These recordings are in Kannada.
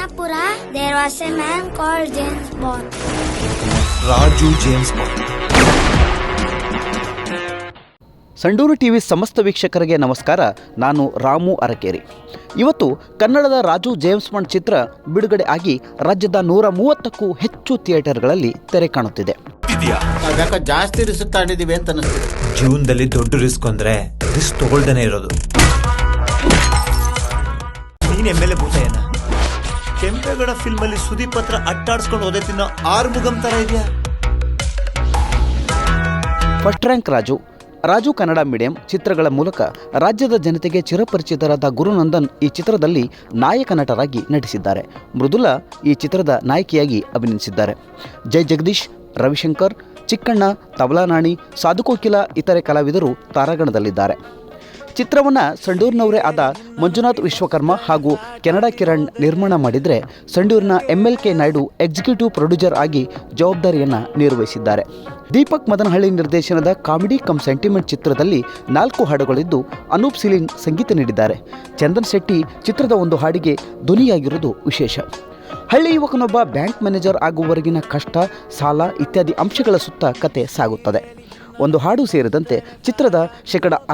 Annapura, there was a man called James Bond. Raju James bond. Sandur TV ಸಮಸ್ತ ವೀಕ್ಷಕರಿಗೆ ನಮಸ್ಕಾರ. ನಾನು ರಾಮು ಅರಕೇರಿ. ಇವತ್ತು ಕನ್ನಡದ ರಾಜು ಜೇಮ್ಸ್ ಬಾಂಡ್ ಚಿತ್ರ ಬಿಡುಗಡೆ ಆಗಿ ರಾಜ್ಯದ 130ಕ್ಕೂ ಹೆಚ್ಚು ಥಿಯೇಟರ್ಗಳಲ್ಲಿ ತೆರೆ ಕಾಣುತ್ತಿದೆ. ಜಾಸ್ತಿ ರಿಸ್ಕ್ ತಗೊಂಡಿದ್ದೀವಿ ಅಂತ ಅನಿಸ್ತಿದೆ. ಜೀವನದಲ್ಲಿ ದೊಡ್ಡ ರಿಸ್ಕ್ ಅಂದ್ರೆ ರಿಸ್ಕ್ ತಗೊಳ್ದೇನೆ ಇರೋದು. ನೀನ್ ಎಮ್ಮೆಲೆ ಭೂತಯ್ಯನ ಕೆಂಪೇಗೌಡ ಫಿಲ್ಮ್ ಅಲ್ಲಿ ಸುದೀಪ್ ಹತ್ರ ಅಟ್ಟಾಡ್ಸ್ಕೊಂಡು ಹೋದೆ ತಿನ್ನೋ ಆರ್ಮುಗಂ ತರ ಇದೆಯಾ? First rank Raju Kannada medium ಚಿತ್ರಗಳ ಮೂಲಕ ರಾಜ್ಯದ ಜನತೆಗೆ ಚಿರಪರಿಚಿತರಾದ ಗುರುನಂದನ್ ಈ ಚಿತ್ರದಲ್ಲಿ ನಾಯಕ ನಟರಾಗಿ ನಟಿಸಿದ್ದಾರೆ. ಮೃದುಲಾ ಈ ಚಿತ್ರದ ನಾಯಕಿಯಾಗಿ ಅಭಿನಯಿಸಿದ್ದಾರೆ. ಜೈ ಜಗದೀಶ್, ರವಿಶಂಕರ್, ಚಿಕ್ಕಣ್ಣ, ತಬಲಾನಾಣಿ, ಸಾಧುಕೋಕಿಲ ಇತರೆ ಕಲಾವಿದರು ತಾರಾಗಣದಲ್ಲಿದ್ದಾರೆ. ಚಿತ್ರವನ್ನು ಸಂಡೂರಿನವರೇ ಆದ ಮಂಜುನಾಥ್ ವಿಶ್ವಕರ್ಮ ಹಾಗೂ ಕೆನಡಾ ಕಿರಣ್ ನಿರ್ಮಾಣ ಮಾಡಿದರೆ, ಸಂಡೂರಿನ MLK ನಾಯ್ಡು ಎಕ್ಸಿಕ್ಯೂಟಿವ್ ಪ್ರೊಡ್ಯೂಸರ್ ಆಗಿ ಜವಾಬ್ದಾರಿಯನ್ನು ನಿರ್ವಹಿಸಿದ್ದಾರೆ. ದೀಪಕ್ ಮದನಹಳ್ಳಿ ನಿರ್ದೇಶನದ ಕಾಮಿಡಿ ಕಮ್ ಸೆಂಟಿಮೆಂಟ್ ಚಿತ್ರದಲ್ಲಿ 4 ಹಾಡುಗಳಿದ್ದು ಅನೂಪ್ ಸಿಲಿನ್ ಸಂಗೀತ ನೀಡಿದ್ದಾರೆ. ಚಂದನ್ ಶೆಟ್ಟಿ ಚಿತ್ರದ ಒಂದು ಹಾಡಿಗೆ ಧ್ವನಿಯಾಗಿರುವುದು ವಿಶೇಷ. ಹಳ್ಳಿ ಯುವಕನೊಬ್ಬ ಬ್ಯಾಂಕ್ ಮ್ಯಾನೇಜರ್ ಆಗುವವರೆಗಿನ ಕಷ್ಟ, ಸಾಲ ಇತ್ಯಾದಿ ಅಂಶಗಳ ಸುತ್ತ ಕತೆ ಸಾಗುತ್ತದೆ. ಒಂದು ಹಾಡು ಸೇರಿದಂತೆ ಚಿತ್ರದ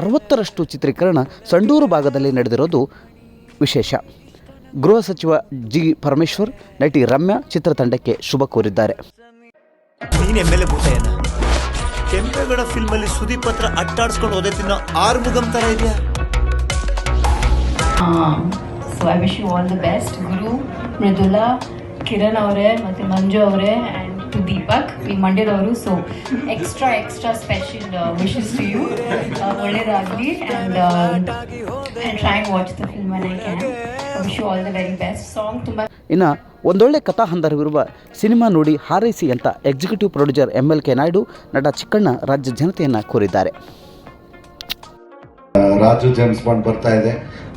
60% ಚಿತ್ರೀಕರಣ ಸಂಡೂರು ಭಾಗದಲ್ಲಿ ನಡೆದಿರೋದು ವಿಶೇಷ. ಗೃಹ ಸಚಿವ ಜಿ ಪರಮೇಶ್ವರ್, ನಟಿ ರಮ್ಯಾ ಚಿತ್ರತಂಡಕ್ಕೆ ಶುಭ ಕೋರಿದ್ದಾರೆ. ನೀನ್ ಎಮ್ಮೆಲೆ ಭೂತಯ್ಯನ ಕೆಂಪೇಗೌಡ ಫಿಲ್ಮ್ ಅಲ್ಲಿ ಸುದೀಪ್ ಹತ್ರ ಅಟ್ಟಾಡ್ಸ್ಕೊಂಡು ಹೋದೆ ತಿನ್ನೋ ಆರ್ಮುಗಂ ತರ ಇದೆಯಾ? So I wish you all the best. Guru, Mridula, Kiran ಅವರೇ ಮತ್ತು ಮಂಜು ಅವರೇ and to Deepak, we ಮಂಡ್ಯದವರು. So extra special wishes to you. ಒಳ್ಳೆಯದಾಗಲಿ and try and watch the film when I can. I wish you all the very best. Song ತುಂಬ ಇನ್ನು ಒಂದೊಳ್ಳೆ ಕಥಾಹಂದರವಿರುವ ಸಿನಿಮಾ ನೋಡಿ ಹಾರೈಸಿ ಅಂತ ಎಕ್ಸಿಕ್ಯೂಟಿವ್ ಪ್ರೊಡ್ಯೂಸರ್ MLK ನಾಯ್ಡು, ನಟ ಚಿಕ್ಕಣ್ಣ ರಾಜ್ಯ ಜನತೆಯನ್ನು ಕೋರಿದ್ದಾರೆ. ರಾಜು ಜೇಮ್ಸ್ ಬಾಂಡ್ ಬರ್ತಾ ಇದೆ,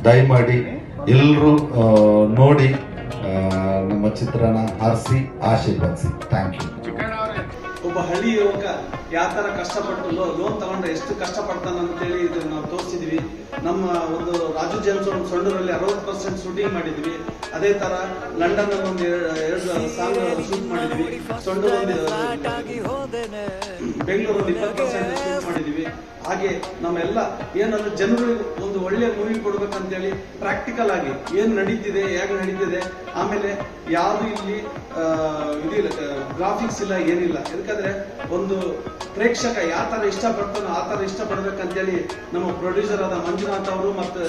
ದಯಮಾಡಿ ಎಲ್ಲರೂ ನೋಡಿ ನಮ್ಮ ಚಿತ್ರನ ಆರಿಸಿ ಆಶೀರ್ವದಿಸಿ. Thank you. ಒಬ್ಬ ಹಳ್ಳಿ ಯುವಕ ಯಾವ ಥರ ಕಷ್ಟಪಟ್ಟು ಲೋನ್ ತಗೊಂಡ್ರೆ ಎಷ್ಟು ಕಷ್ಟಪಡ್ತಾನೆ ಅಂತೇಳಿ ಇದು ನಾವು ತೋರಿಸಿದ್ವಿ. ನಮ್ಮ ಒಂದು ರಾಜು ಜೇಮ್ಸ್ ಬಾಂಡ್ ಸಂಡೂರಲ್ಲಿ 60% ಶೂಟಿಂಗ್ ಮಾಡಿದ್ವಿ. ಅದೇ ಥರ ಲಂಡನ್ನಲ್ಲಿ ಒಂದು ಎರಡು ಸಾಂಗ್ ಶೂಟ್ ಮಾಡಿದ್ವಿ. ಸಂಡೂರು ಬೆಂಗಳೂರು 20% ಶೂಟ್ ಮಾಡಿದ್ವಿ. ಹಾಗೆ ನಮ್ಮೆಲ್ಲ ಏನಂದ್ರೆ ಜನರಿಗೆ ಒಂದು ಒಳ್ಳೆ ಮೂವಿ ಕೊಡ್ಬೇಕಂತೇಳಿ ಪ್ರಾಕ್ಟಿಕಲ್ ಆಗಿ ಏನು ನಡೀತಿದೆ, ಹೇಗೆ ನಡೀತಿದೆ, ಆಮೇಲೆ ಯಾವುದು ಇಲ್ಲಿ ಇದಿಲ್ಲ, ಗ್ರಾಫಿಕ್ಸ್ ಇಲ್ಲ, ಏನಿಲ್ಲ. ಯಾಕಂದ್ರೆ ಒಂದು ಪ್ರೇಕ್ಷಕ ಯಾವ ಥರ ಇಷ್ಟಪಡ್ತಾನೋ ಆ ಥರ ಇಷ್ಟಪಡ್ಬೇಕಂತೇಳಿ ನಮ್ಮ ಪ್ರೊಡ್ಯೂಸರ್ ಆದ ಮಂಜುನಾಥ್ ಅವರು ಮತ್ತು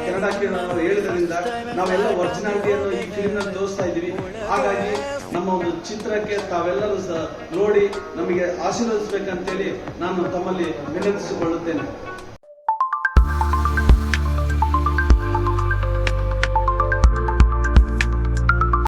ಕೆನಡಾ ಕಿರಣ್ ಅವರು ಹೇಳಿದ್ರಿಂದ ನಾವೆಲ್ಲ ಒರಿಜಿನಾಲಿಟಿಯನ್ನು ಈ ಫಿಲ್ಮ್ನಲ್ಲಿ ತೋರಿಸ್ತಾ ಇದ್ದೀವಿ. ಹಾಗಾಗಿ ನಮ್ಮ ಒಂದು ಚಿತ್ರಕ್ಕೆ ತಾವೆಲ್ಲರೂ ನೋಡಿ ನಮಗೆ ಆಶೀರ್ವದಿಸಬೇಕಂತೇಳಿ ನಾನು ತಮ್ಮಲ್ಲಿ ವಿನಂತಿಸಿಕೊಳ್ಳುತ್ತೇನೆ.